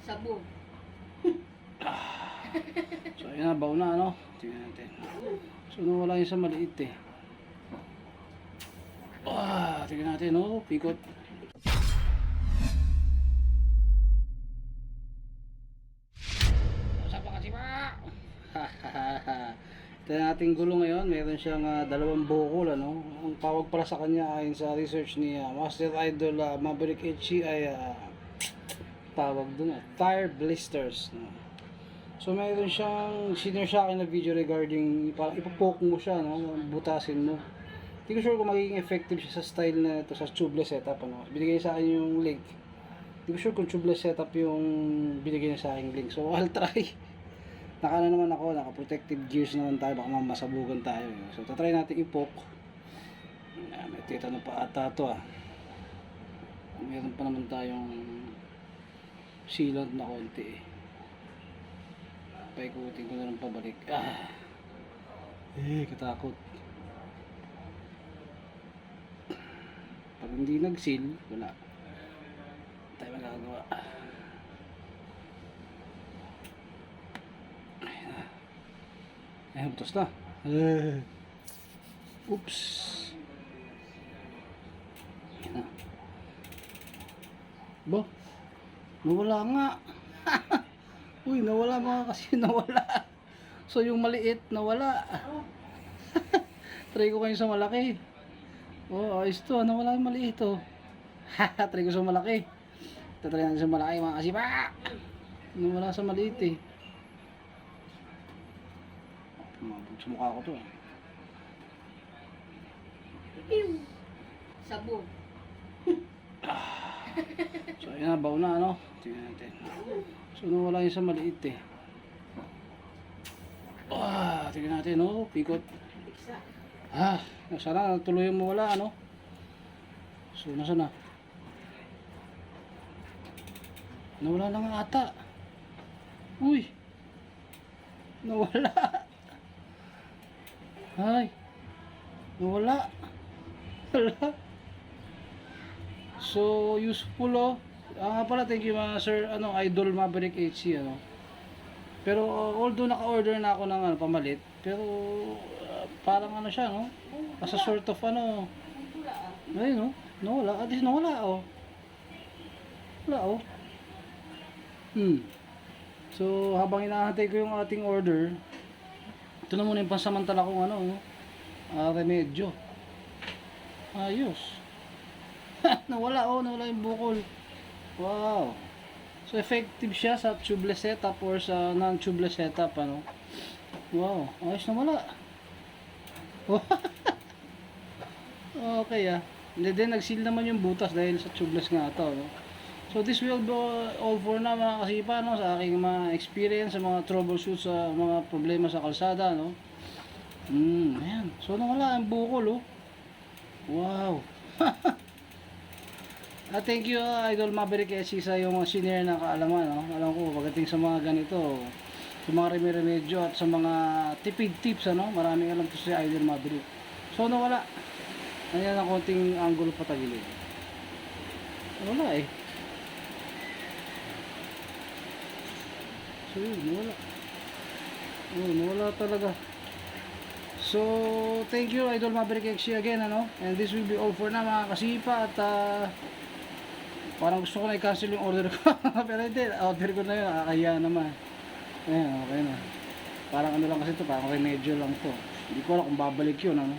Sabog. So ayan na, baw na ano. Tingnan natin. So nawala yung sa maliit eh. Tingnan natin oh, pikot. Sapa kasi pa. Ito yung ating gulo ngayon. Meron siyang dalawang bukol ano. Ang tawag pala sa kanya ayon sa research ni Master Idol Maverick HC ay tawag dun tire blisters no? So meron siyang senior sa akin na video regarding parang ipopoke mo siya no? Butasin mo. Hindi ko sure kung magiging effective siya sa style na ito sa tubeless setup ano. Binigay sa akin yung link. Hindi ko sure kung tubeless setup yung binigay niya sa akin link. So I'll try. Naka naman ako, naka protective gears naman tayo, baka masabugan tayo. So tatry natin i-poke. May titano pa ata ito Meron pa naman tayong sealant na konti paikutin ko na lang pabalik. Katakot. Pag hindi nag-seal, wala tayo magagawa. Butos na. Oops. Ba? Nawala nga. Uy, nawala mga kasi nawala. So yung maliit, nawala. Try ko kayo sa malaki. Ayos to. Nawala yung maliit to. Try ko sa malaki. Tatry natin sa malaki mga kasi pa. Nawala sa maliit eh. Mabog sa mukha ko to Sabog. So ayan na, baw na ano. Tingnan natin. So nawala yung sa maliit eh. Tingnan natin oh, pikot. Sana tuloy mo wala ano. So nasa na? Nawala na nga ata. Uy. Nawala. Ay. Nawala. Wala. So useful oh. Pala thank you mga sir Idol Maverick HC ano. Pero although naka-order na ako ng pamalit, pero parang ano siya no. As a sort of ayun no. Nawala. At least nawala oh. Wala oh. So habang inaantay ko yung ating order, ito na muna yung pansamantala kong remedyo. Ayos. Nawala yung bukol. Wow. So effective siya sa tubeless setup or sa non-tubeless setup ano. Wow, ayos na wala. Okay Hindi din nag-seal naman yung butas dahil sa tubeless nga ito no? So this will be all for na mga kasipa no, sa aking mga experience sa mga troubleshoot sa mga problema sa kalsada no. Ayan. So nawala ang bukol oh. Wow. Thank you Idol Maverick HC sa yung mga senior na kaalaman no. Alam ko pagdating sa mga ganito, sa mga remedyo at sa mga tipid tips ano, maraming alam to si Idol Maverick. So nawala. Ayan ang konting angulo patagilid. Wala eh. So yun, nawala. Nawala talaga. So thank you Idol Maverick HC again ano. And this will be all for na mga kasipa. At parang gusto ko na i-cancel yung order ko. Pero hindi, order ko na yun. Kaya naman. Ayan, okay na. Parang lang kasi ito, parang remedyo lang to. Hindi ko alam kung babalik yun ano.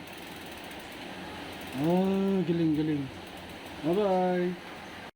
Galing. Bye bye.